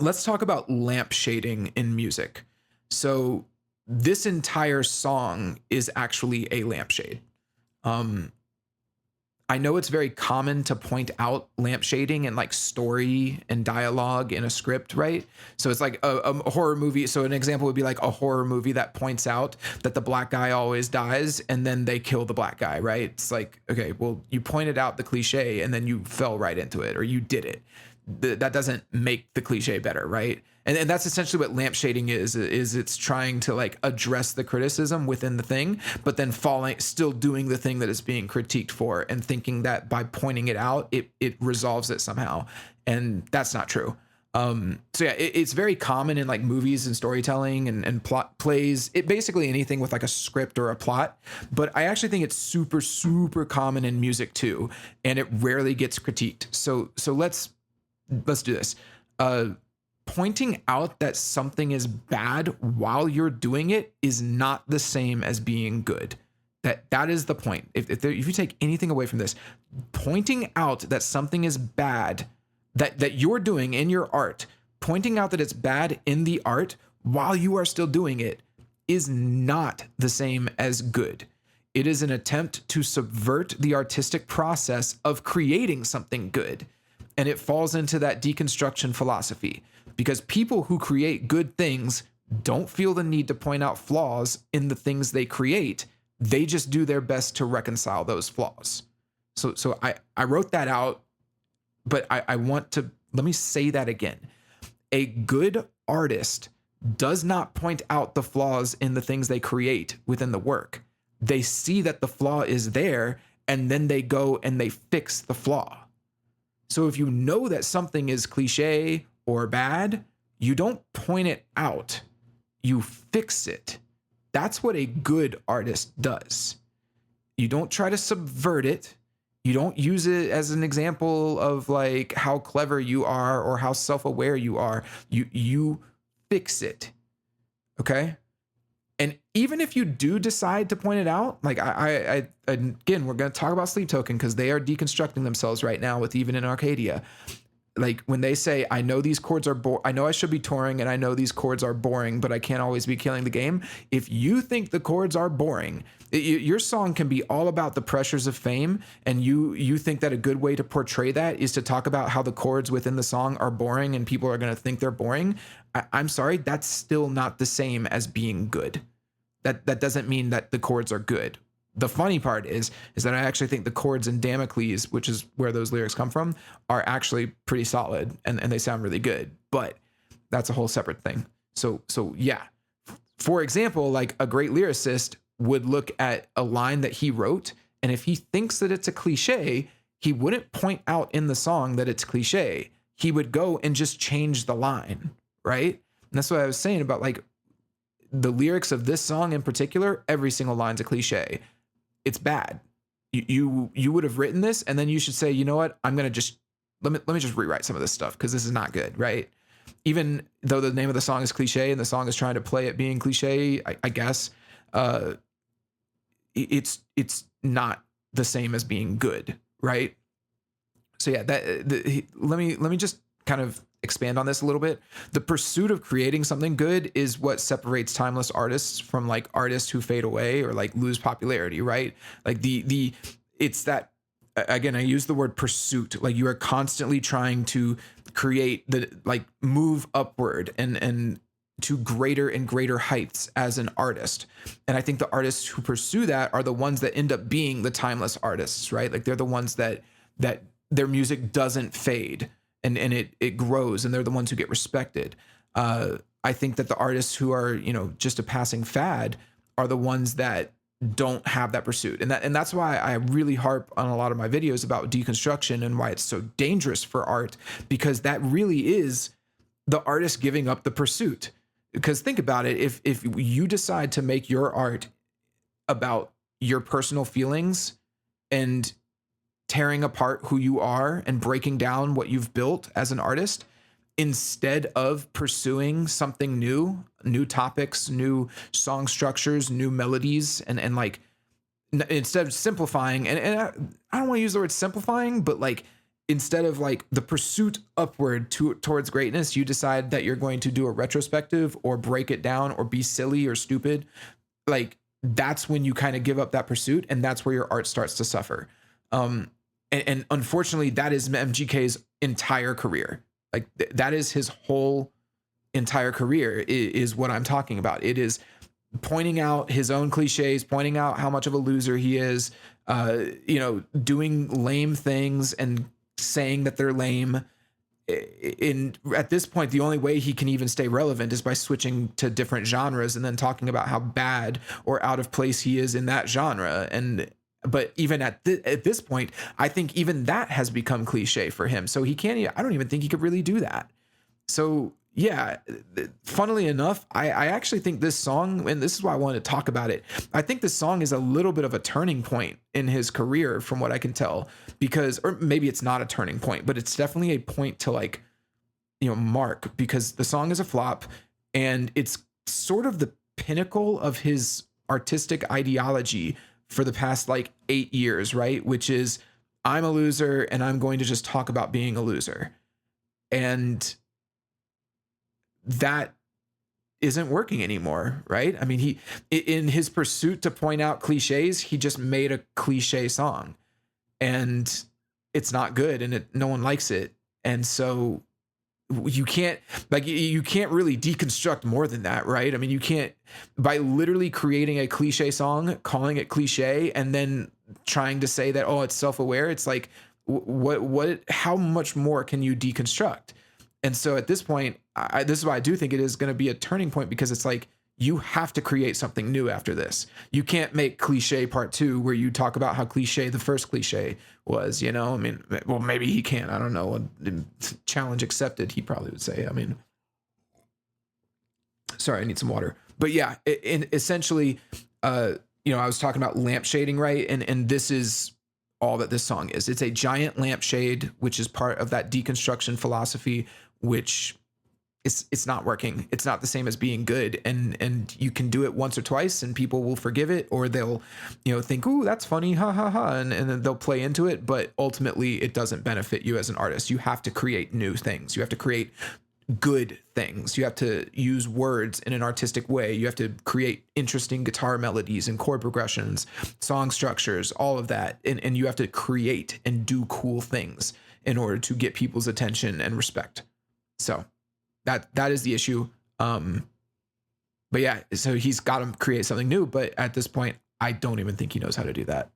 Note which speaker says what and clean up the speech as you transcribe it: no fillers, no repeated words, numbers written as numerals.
Speaker 1: let's talk about lamp shading in music. So this entire song is actually a lampshade. Um, I know it's very common to point out lamp shading in like story and dialogue in a script, right? So it's like a horror movie. So an example would be like a horror movie that points out that the black guy always dies and then they kill the black guy, right? It's like, okay, well, you pointed out the cliche and then you fell right into it or you did it. That doesn't make the cliche better, right? And that's essentially what lamp shading is it's trying to like address the criticism within the thing, but then still doing the thing that is being critiqued for and thinking that by pointing it out, it resolves it somehow. And that's not true. So yeah, it's very common in like movies and storytelling and plot plays, it basically anything with like a script or a plot. But I actually think it's super, super common in music too. And it rarely gets critiqued. So let's do this. Pointing out that something is bad while you're doing it is not the same as being good. That is the point. If you take anything away from this, pointing out that something is bad that you're doing in your art, pointing out that it's bad in the art while you are still doing it is not the same as good. It is an attempt to subvert the artistic process of creating something good. And it falls into that deconstruction philosophy because people who create good things don't feel the need to point out flaws in the things they create. They just do their best to reconcile those flaws. So I wrote that out, but I want to, let me say that again. A good artist does not point out the flaws in the things they create within the work. They see that the flaw is there and then they go and they fix the flaw. So if you know that something is cliche or bad, you don't point it out, you fix it. That's what a good artist does. You don't try to subvert it. You don't use it as an example of like how clever you are or how self-aware you are. You fix it. Okay? And even if you do decide to point it out, like I again, we're going to talk about Sleep Token because they are deconstructing themselves right now with Even in Arcadia. Like when they say, I know these chords are I know I should be touring and I know these chords are boring, but I can't always be killing the game. If you think the chords are boring, your song can be all about the pressures of fame. And you think that a good way to portray that is to talk about how the chords within the song are boring and people are going to think they're boring. I'm sorry, that's still not the same as being good. That doesn't mean that the chords are good. The funny part is that I actually think the chords in Damocles, which is where those lyrics come from, are actually pretty solid and they sound really good. But that's a whole separate thing. So yeah. For example, like a great lyricist would look at a line that he wrote, and if he thinks that it's a cliche, he wouldn't point out in the song that it's cliche. He would go and just change the line, right? And that's what I was saying about like the lyrics of this song in particular. Every single line's a cliche. It's bad. You would have written this and then you should say, you know what? I'm going to just, let me just rewrite some of this stuff because this is not good, right? Even though the name of the song is Cliche and the song is trying to play it being cliche, I guess, it's not the same as being good, right? So yeah, let me just kind of expand on this a little bit. The pursuit of creating something good is what separates timeless artists from like artists who fade away or like lose popularity, right? Like it's that, again, I use the word pursuit. Like you are constantly trying to create like move upward and to greater and greater heights as an artist. And I think the artists who pursue that are the ones that end up being the timeless artists, right? Like they're the ones that their music doesn't fade. And it grows, and they're the ones who get respected. I think that the artists who are, just a passing fad are the ones that don't have that pursuit. And that's why I really harp on a lot of my videos about deconstruction and why it's so dangerous for art, because that really is the artist giving up the pursuit. Because think about it, if you decide to make your art about your personal feelings and tearing apart who you are and breaking down what you've built as an artist, instead of pursuing something new topics, new song structures, new melodies, and like instead of simplifying, and I don't want to use the word simplifying, but like instead of like the pursuit upward towards greatness, you decide that you're going to do a retrospective or break it down or be silly or stupid. Like that's when you kind of give up that pursuit, and that's where your art starts to suffer. And unfortunately, that is MGK's entire career. Like that is his whole entire career is what I'm talking about. It is pointing out his own cliches, pointing out how much of a loser he is, doing lame things and saying that they're lame. At this point, the only way he can even stay relevant is by switching to different genres and then talking about how bad or out of place he is in that genre. But even at this point, I think even that has become cliche for him. So he can't. I don't even think he could really do that. So yeah, funnily enough, I actually think this song, and this is why I wanted to talk about it, I think this song is a little bit of a turning point in his career from what I can tell, because, or maybe it's not a turning point, but it's definitely a point to like, mark, because the song is a flop and it's sort of the pinnacle of his artistic ideology for the past like 8 years, right? Which is, I'm a loser and I'm going to just talk about being a loser. And that isn't working anymore, right? I mean, he, in his pursuit to point out cliches, he just made a cliche song, and it's not good, and no one likes it. And so you can't really deconstruct more than that, right? I mean, you can't, by literally creating a cliche song, calling it cliche, and then trying to say that, oh, it's self-aware. It's like, how much more can you deconstruct? And so at this point, this is why I do think it is going to be a turning point, because it's like, you have to create something new after this. You can't make Cliche Part 2 where you talk about how cliche the first cliche was, I mean, well, maybe he can. I don't know. Challenge accepted, he probably would say. I mean, sorry, I need some water. But yeah, essentially, I was talking about lampshading, right? And this is all that this song is. It's a giant lampshade, which is part of that deconstruction philosophy, which it's not working. It's not the same as being good. And you can do it once or twice and people will forgive it, or they'll, think, ooh, that's funny, ha ha ha. And then they'll play into it. But ultimately it doesn't benefit you as an artist. You have to create new things. You have to create good things. You have to use words in an artistic way. You have to create interesting guitar melodies and chord progressions, song structures, all of that. And you have to create and do cool things in order to get people's attention and respect. So that is the issue. But yeah, so he's got to create something new. But at this point, I don't even think he knows how to do that.